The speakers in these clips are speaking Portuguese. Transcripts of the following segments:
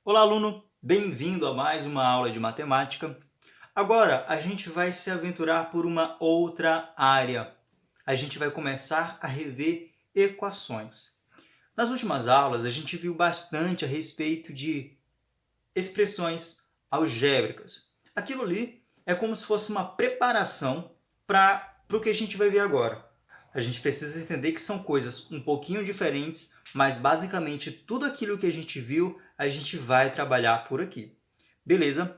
Olá, aluno! Bem-vindo a mais uma aula de matemática. Agora, a gente vai se aventurar por uma outra área. A gente vai começar a rever equações. Nas últimas aulas, a gente viu bastante a respeito de expressões algébricas. Aquilo ali é como se fosse uma preparação para o que a gente vai ver agora. A gente precisa entender que são coisas um pouquinho diferentes, mas basicamente tudo aquilo que a gente viu, a gente vai trabalhar por aqui. Beleza?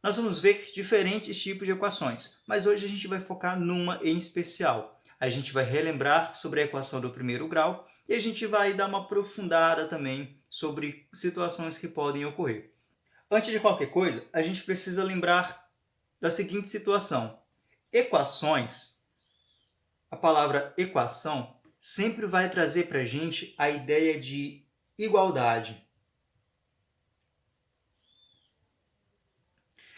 Nós vamos ver diferentes tipos de equações, mas hoje a gente vai focar numa em especial. A gente vai relembrar sobre a equação do primeiro grau e a gente vai dar uma aprofundada também sobre situações que podem ocorrer. Antes de qualquer coisa, a gente precisa lembrar da seguinte situação. Equações, a palavra equação, sempre vai trazer para a gente a ideia de igualdade.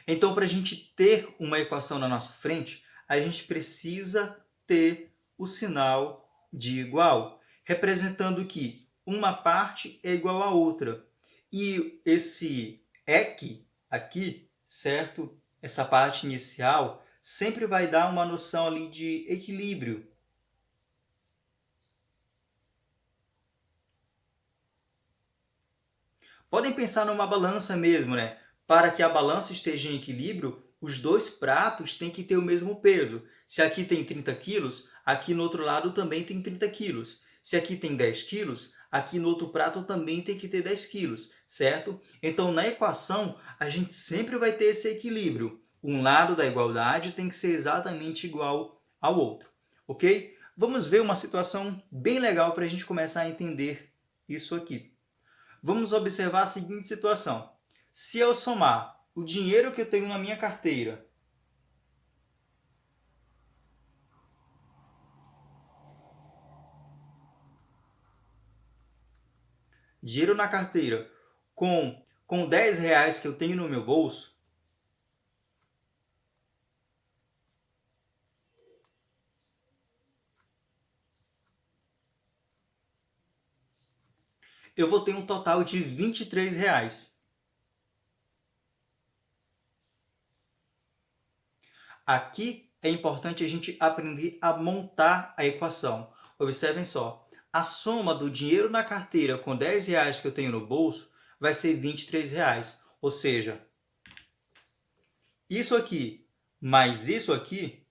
Então, para a gente ter uma equação na nossa frente, a gente precisa ter o sinal de igual, representando que uma parte é igual à outra. E esse EQ aqui, certo? Essa parte inicial sempre vai dar uma noção ali de equilíbrio. Podem pensar numa balança mesmo, né? Para que a balança esteja em equilíbrio, os dois pratos têm que ter o mesmo peso. Se aqui tem 30 quilos, aqui no outro lado também tem 30 quilos. Se aqui tem 10 quilos, aqui no outro prato também tem que ter 10 quilos, certo? Então, na equação, a gente sempre vai ter esse equilíbrio. Um lado da igualdade tem que ser exatamente igual ao outro, ok? Vamos ver uma situação bem legal para a gente começar a entender isso aqui. Vamos observar a seguinte situação. Se eu somar o dinheiro que eu tenho na minha carteira dinheiro na carteira com 10 reais que eu tenho no meu bolso, eu vou ter um total de 23 reais. Aqui é importante a gente aprender a montar a equação. Observem só, a soma do dinheiro na carteira com 10 reais que eu tenho no bolso vai ser 23 reais. Ou seja, isso aqui mais isso aqui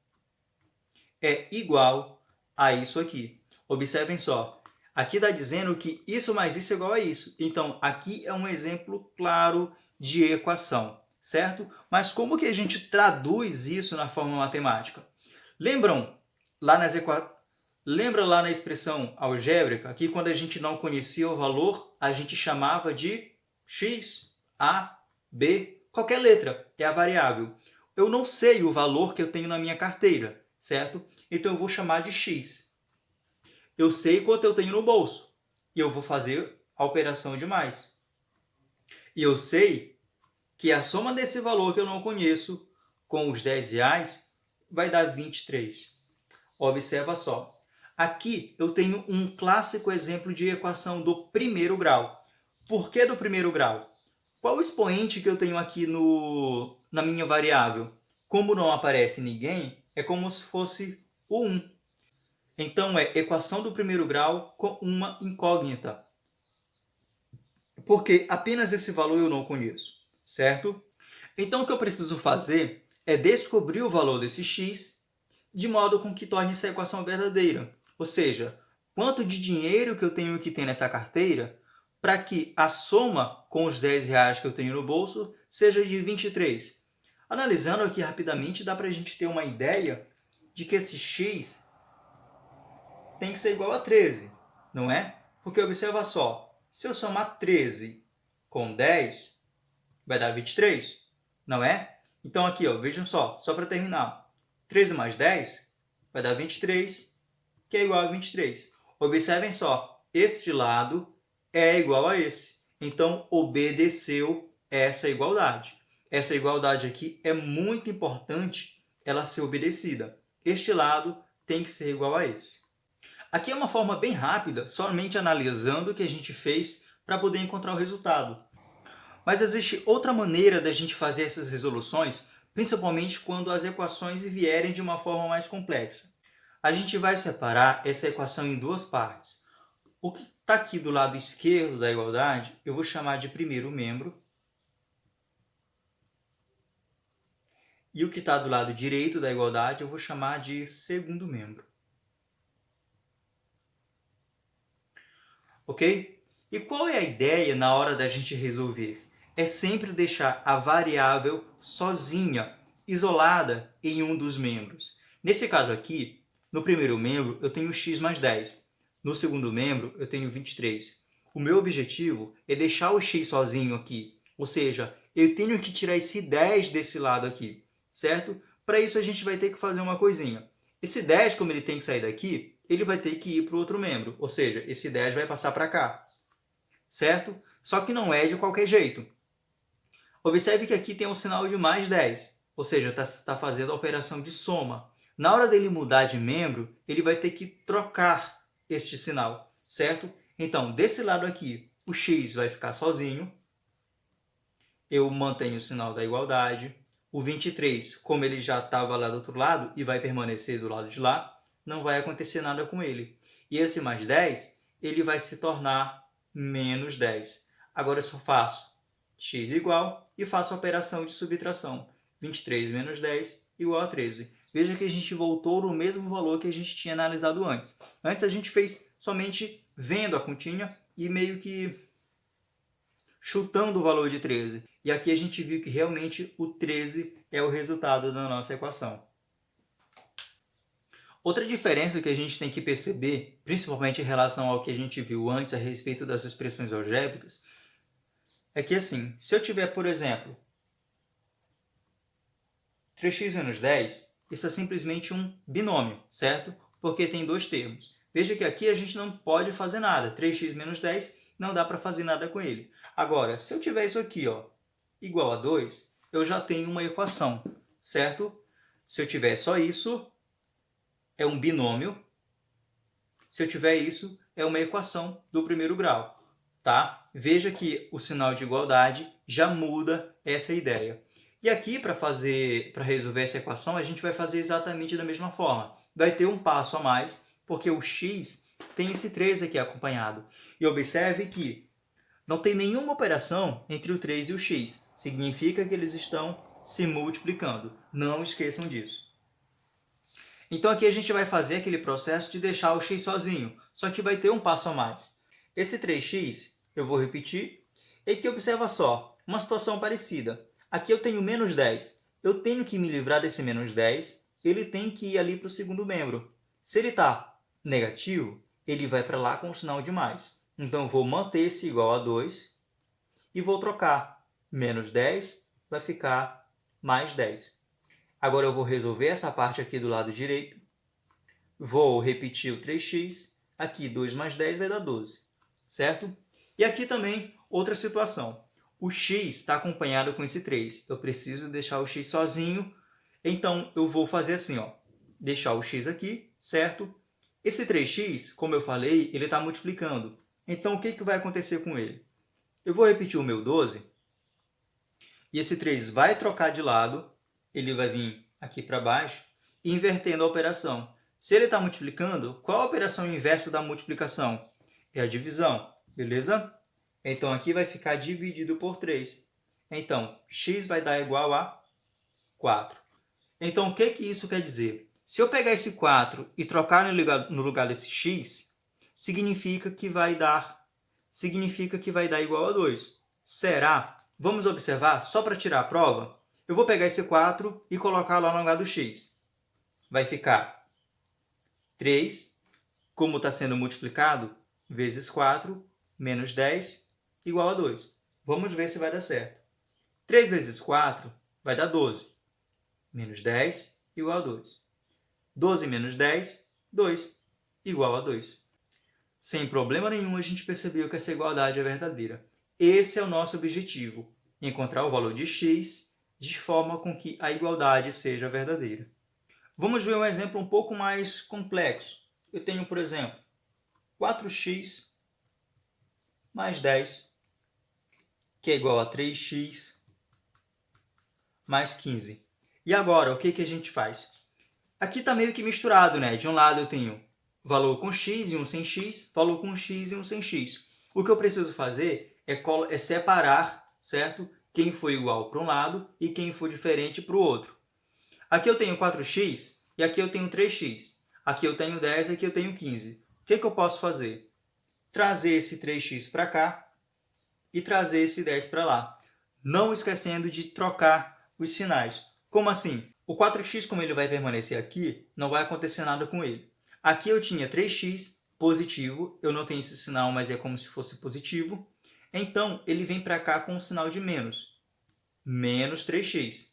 é igual a isso aqui. Observem só, aqui está dizendo que isso mais isso é igual a isso. Então, aqui é um exemplo claro de equação, certo? Mas como que a gente traduz isso na forma matemática? Lembram lá Lembra lá na expressão algébrica que quando a gente não conhecia o valor, a gente chamava de x, a, b, qualquer letra, é a variável. Eu não sei o valor que eu tenho na minha carteira, certo? Então eu vou chamar de x. Eu sei quanto eu tenho no bolso e eu vou fazer a operação de mais. E eu sei que a soma desse valor que eu não conheço com os 10 reais vai dar 23. Observa só. Aqui eu tenho um clássico exemplo de equação do primeiro grau. Por que do primeiro grau? Qual o expoente que eu tenho aqui na minha variável? Como não aparece ninguém, é como se fosse o 1. Então, é equação do primeiro grau com uma incógnita. Porque apenas esse valor eu não conheço, certo? Então, o que eu preciso fazer é descobrir o valor desse x de modo com que torne essa equação verdadeira. Ou seja, quanto de dinheiro que eu tenho que ter nessa carteira para que a soma com os 10 reais que eu tenho no bolso seja de 23. Analisando aqui rapidamente, dá para a gente ter uma ideia de que esse x tem que ser igual a 13, não é? Porque observa só, se eu somar 13 com 10, vai dar 23, não é? Então aqui, ó, vejam só para terminar. 13 mais 10 vai dar 23, que é igual a 23. Observem só, este lado é igual a esse. Então, obedeceu essa igualdade. Essa igualdade aqui é muito importante ela ser obedecida. Este lado tem que ser igual a esse. Aqui é uma forma bem rápida, somente analisando o que a gente fez para poder encontrar o resultado. Mas existe outra maneira da gente fazer essas resoluções, principalmente quando as equações vierem de uma forma mais complexa. A gente vai separar essa equação em duas partes. O que está aqui do lado esquerdo da igualdade, eu vou chamar de primeiro membro. E o que está do lado direito da igualdade, eu vou chamar de segundo membro. Ok? E qual é a ideia na hora da gente resolver? É sempre deixar a variável sozinha, isolada em um dos membros. Nesse caso aqui, no primeiro membro, eu tenho x mais 10. No segundo membro, eu tenho 23. O meu objetivo é deixar o x sozinho aqui. Ou seja, eu tenho que tirar esse 10 desse lado aqui, certo? Para isso, a gente vai ter que fazer uma coisinha. Esse 10, como ele tem que sair daqui, ele vai ter que ir para o outro membro. Ou seja, esse 10 vai passar para cá, certo? Só que não é de qualquer jeito. Observe que aqui tem um sinal de mais 10, ou seja, está fazendo a operação de soma. Na hora dele mudar de membro, ele vai ter que trocar este sinal, certo? Então, desse lado aqui, o x vai ficar sozinho. Eu mantenho o sinal da igualdade. O 23, como ele já estava lá do outro lado e vai permanecer do lado de lá, não vai acontecer nada com ele. E esse mais 10, ele vai se tornar menos 10. Agora eu só faço x igual e faço a operação de subtração. 23 menos 10 igual a 13. Veja que a gente voltou no mesmo valor que a gente tinha analisado antes. Antes a gente fez somente vendo a continha e meio que chutando o valor de 13. E aqui a gente viu que realmente o 13 é o resultado da nossa equação. Outra diferença que a gente tem que perceber, principalmente em relação ao que a gente viu antes a respeito das expressões algébricas, é que assim, se eu tiver, por exemplo, 3x menos 10, isso é simplesmente um binômio, certo? Porque tem dois termos. Veja que aqui a gente não pode fazer nada. 3x menos 10 não dá para fazer nada com ele. Agora, se eu tiver isso aqui, ó, igual a 2, eu já tenho uma equação, certo? Se eu tiver só isso, é um binômio. Se eu tiver isso, é uma equação do primeiro grau, tá? Veja que o sinal de igualdade já muda essa ideia. E aqui, para resolver essa equação, a gente vai fazer exatamente da mesma forma. Vai ter um passo a mais, porque o x tem esse 3 aqui acompanhado. E observe que não tem nenhuma operação entre o 3 e o x. Significa que eles estão se multiplicando. Não esqueçam disso. Então aqui a gente vai fazer aquele processo de deixar o x sozinho, só que vai ter um passo a mais. Esse 3x, eu vou repetir, e aqui observa só, uma situação parecida. Aqui eu tenho menos 10. Eu tenho que me livrar desse menos 10, ele tem que ir ali para o segundo membro. Se ele está negativo, ele vai para lá com o sinal de mais. Então eu vou manter esse igual a 2 e vou trocar. Menos 10 vai ficar mais 10. Agora eu vou resolver essa parte aqui do lado direito. Vou repetir o 3x. Aqui 2 mais 10 vai dar 12, certo? E aqui também outra situação. O x está acompanhado com esse 3. Eu preciso deixar o x sozinho. Então eu vou fazer assim, ó. Deixar o x aqui, certo? Esse 3x, como eu falei, ele está multiplicando. Então o que vai acontecer com ele? Eu vou repetir o meu 12. E esse 3 vai trocar de lado. Ele vai vir aqui para baixo, invertendo a operação. Se ele está multiplicando, qual a operação inversa da multiplicação? É a divisão, beleza? Então, aqui vai ficar dividido por 3. Então, x vai dar igual a 4. Então, o que isso quer dizer? Se eu pegar esse 4 e trocar no lugar desse x, significa que vai dar igual a 2. Será? Vamos observar, só para tirar a prova? Eu vou pegar esse 4 e colocar lá no lugar do x. Vai ficar 3, como está sendo multiplicado, vezes 4, menos 10, igual a 2. Vamos ver se vai dar certo. 3 vezes 4 vai dar 12. Menos 10, igual a 2. 12 menos 10, 2, igual a 2. Sem problema nenhum, a gente percebeu que essa igualdade é verdadeira. Esse é o nosso objetivo, encontrar o valor de x de forma com que a igualdade seja verdadeira. Vamos ver um exemplo um pouco mais complexo. Eu tenho, por exemplo, 4x mais 10 que é igual a 3x mais 15. E agora, o que a gente faz? Aqui está meio que misturado, né? De um lado eu tenho valor com x e um sem x, valor com x e um sem x. O que eu preciso fazer é separar, certo? Quem foi igual para um lado e quem foi diferente para o outro. Aqui eu tenho 4x e aqui eu tenho 3x. Aqui eu tenho 10 e aqui eu tenho 15. O que eu posso fazer? Trazer esse 3x para cá e trazer esse 10 para lá. Não esquecendo de trocar os sinais. Como assim? O 4x, como ele vai permanecer aqui, não vai acontecer nada com ele. Aqui eu tinha 3x positivo, eu não tenho esse sinal, mas é como se fosse positivo. Então, ele vem para cá com o sinal de menos. Menos 3x.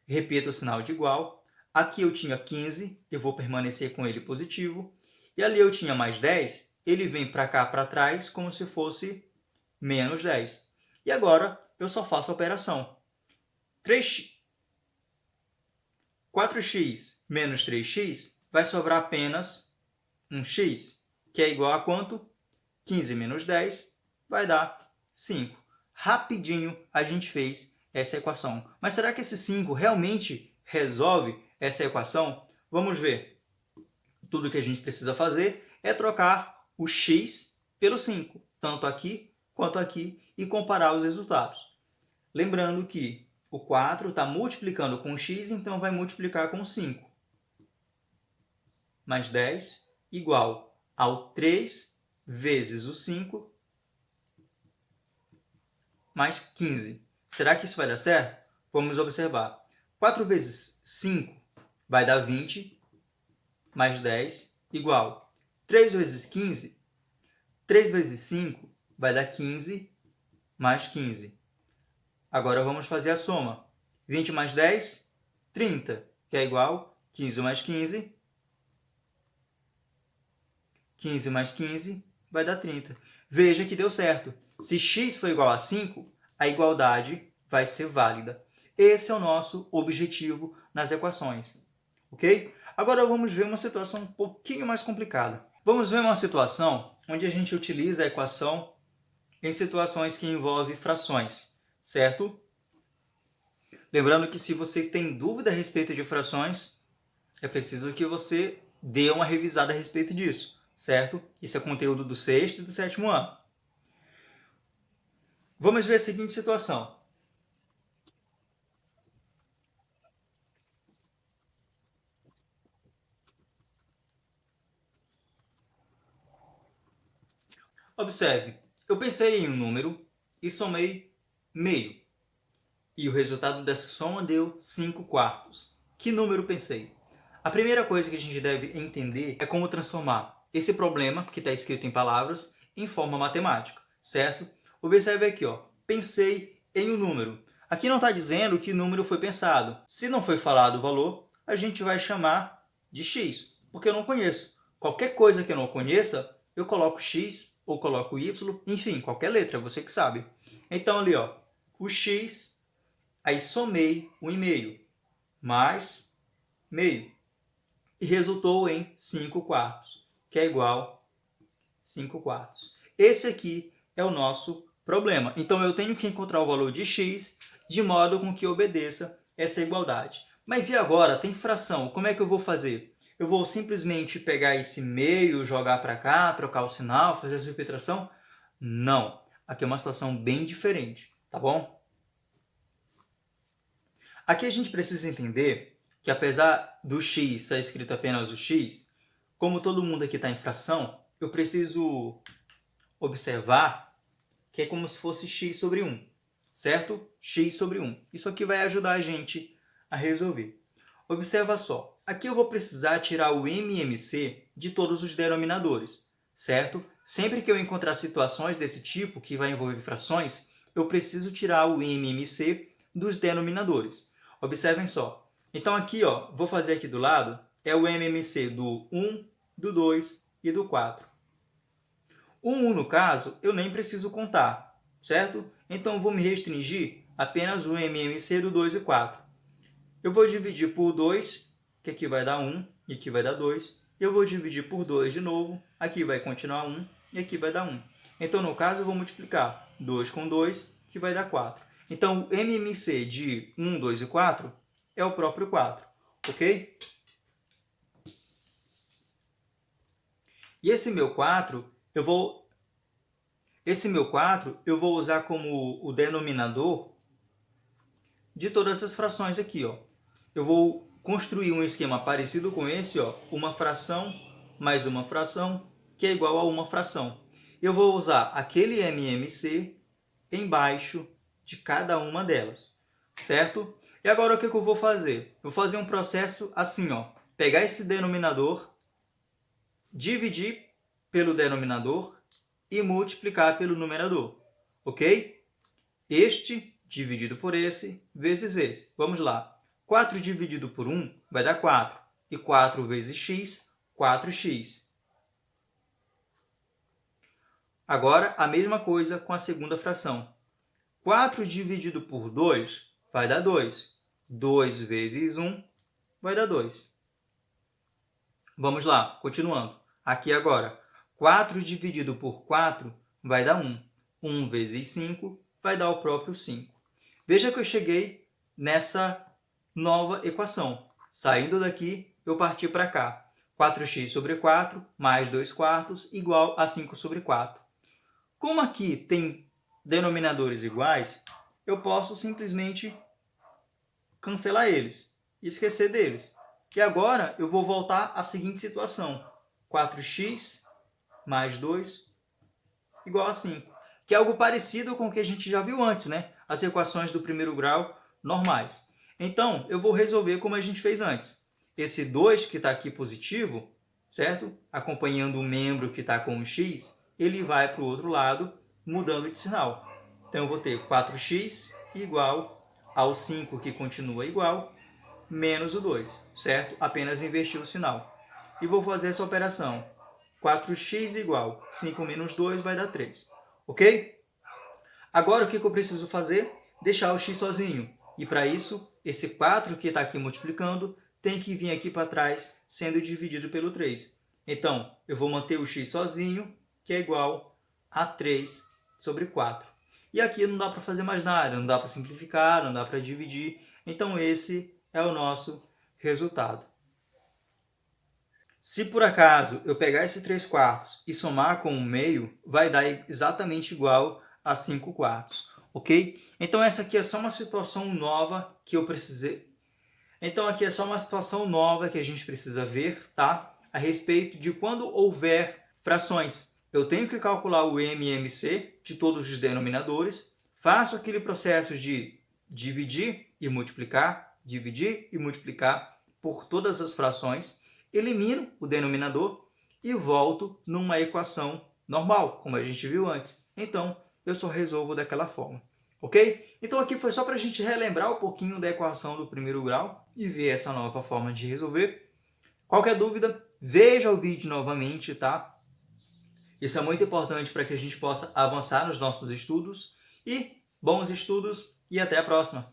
Repita o sinal de igual. Aqui eu tinha 15, eu vou permanecer com ele positivo. E ali eu tinha mais 10, ele vem para cá, para trás, como se fosse menos 10. E agora eu só faço a operação. 4x menos 3x vai sobrar apenas 1x, que é igual a quanto? 15 menos 10 vai dar 5. Rapidinho a gente fez essa equação. Mas será que esse 5 realmente resolve essa equação? Vamos ver. Tudo que a gente precisa fazer é trocar o x pelo 5, tanto aqui quanto aqui, e comparar os resultados. Lembrando que o 4 está multiplicando com x, então vai multiplicar com 5. Mais 10 igual ao 3 vezes o 5 mais 15. Será que isso vai dar certo? Vamos observar. 4 vezes 5 vai dar 20, mais 10 igual 3 vezes 15. 3 vezes 5 vai dar 15, mais 15. Agora vamos fazer a soma. 20 mais 10, 30, que é igual 15 mais 15. 15 mais 15 vai dar 30. Veja que deu certo. Se x for igual a 5, a igualdade vai ser válida. Esse é o nosso objetivo nas equações. Ok? Agora vamos ver uma situação um pouquinho mais complicada. Vamos ver uma situação onde a gente utiliza a equação em situações que envolvem frações, certo? Lembrando que se você tem dúvida a respeito de frações, é preciso que você dê uma revisada a respeito disso, certo? Isso é conteúdo do 6º e do 7º ano. Vamos ver a seguinte situação. Observe, eu pensei em um número e somei meio. E o resultado dessa soma deu 5 quartos. Que número pensei? A primeira coisa que a gente deve entender é como transformar esse problema, que está escrito em palavras, em forma matemática, certo? Observe aqui, ó. Pensei em um número. Aqui não está dizendo que número foi pensado. Se não foi falado o valor, a gente vai chamar de x, porque eu não conheço. Qualquer coisa que eu não conheça, eu coloco x ou coloco y, enfim, qualquer letra, você que sabe. Então ali, ó, o x, aí somei 1,5 mais meio e resultou em 5 quartos, que é igual a 5 quartos. Esse aqui é o nosso problema. Então eu tenho que encontrar o valor de x de modo com que obedeça essa igualdade. Mas e agora? Tem fração. Como é que eu vou fazer? Eu vou simplesmente pegar esse meio, jogar para cá, trocar o sinal, fazer a subtração? Não. Aqui é uma situação bem diferente, tá bom? Aqui a gente precisa entender que apesar do x estar escrito apenas o x, como todo mundo aqui está em fração, eu preciso observar que é como se fosse x sobre 1, certo? X sobre 1. Isso aqui vai ajudar a gente a resolver. Observa só, aqui eu vou precisar tirar o MMC de todos os denominadores, certo? Sempre que eu encontrar situações desse tipo, que vai envolver frações, eu preciso tirar o MMC dos denominadores. Observem só. Então aqui, ó, vou fazer aqui do lado, é o MMC do 1, do 2 e do 4. O 1, no caso, eu nem preciso contar, certo? Então, vou me restringir apenas o MMC do 2 e 4. Eu vou dividir por 2, que aqui vai dar 1 e aqui vai dar 2. Eu vou dividir por 2 de novo, aqui vai continuar 1 e aqui vai dar 1. Então, no caso, eu vou multiplicar 2 com 2, que vai dar 4. Então, o MMC de 1, 2 e 4 é o próprio 4, ok? E esse meu 4, eu vou usar como o denominador de todas essas frações aqui, ó. Eu vou construir um esquema parecido com esse, ó, uma fração mais uma fração, que é igual a uma fração. Eu vou usar aquele MMC embaixo de cada uma delas, certo? E agora o que eu vou fazer? Eu vou fazer um processo assim, ó. Pegar esse denominador, dividir pelo denominador e multiplicar pelo numerador, ok? Este dividido por esse vezes esse. Vamos lá. 4 dividido por 1 vai dar 4. E 4 vezes x, 4x. Agora, a mesma coisa com a segunda fração. 4 dividido por 2 vai dar 2. 2 vezes 1 vai dar 2. Vamos lá, continuando. Aqui agora, 4 dividido por 4 vai dar 1. 1 vezes 5 vai dar o próprio 5. Veja que eu cheguei nessa nova equação. Saindo daqui, eu parti para cá. 4x sobre 4 mais 2 quartos igual a 5 sobre 4. Como aqui tem denominadores iguais, eu posso simplesmente cancelar eles, esquecer deles. E agora eu vou voltar à seguinte situação. 4x mais 2 igual a 5. Que é algo parecido com o que a gente já viu antes, né? As equações do primeiro grau normais. Então, eu vou resolver como a gente fez antes. Esse 2 que está aqui positivo, certo? Acompanhando o membro que está com o x, ele vai para o outro lado, mudando de sinal. Então, eu vou ter 4x igual ao 5, que continua igual, menos o 2, certo? Apenas invertir o sinal. E vou fazer essa operação. 4x igual 5 menos 2 vai dar 3. Ok? Agora, o que eu preciso fazer? Deixar o x sozinho. E para isso, esse 4 que está aqui multiplicando tem que vir aqui para trás, sendo dividido pelo 3. Então, eu vou manter o x sozinho, que é igual a 3 sobre 4. E aqui não dá para fazer mais nada, não dá para simplificar, não dá para dividir. Então, esse é o nosso resultado. Se por acaso eu pegar esse 3 quartos e somar com 1 meio, vai dar exatamente igual a 5 quartos, ok? Então essa aqui é só uma situação nova que eu precisei. Então aqui é só uma situação nova que a gente precisa ver, tá? A respeito de quando houver frações. Eu tenho que calcular o MMC de todos os denominadores, faço aquele processo de dividir e multiplicar por todas as frações, elimino o denominador e volto numa equação normal, como a gente viu antes. Então, eu só resolvo daquela forma, ok? Então, aqui foi só para a gente relembrar um pouquinho da equação do primeiro grau e ver essa nova forma de resolver. Qualquer dúvida, veja o vídeo novamente, tá? Isso é muito importante para que a gente possa avançar nos nossos estudos. E bons estudos e até a próxima!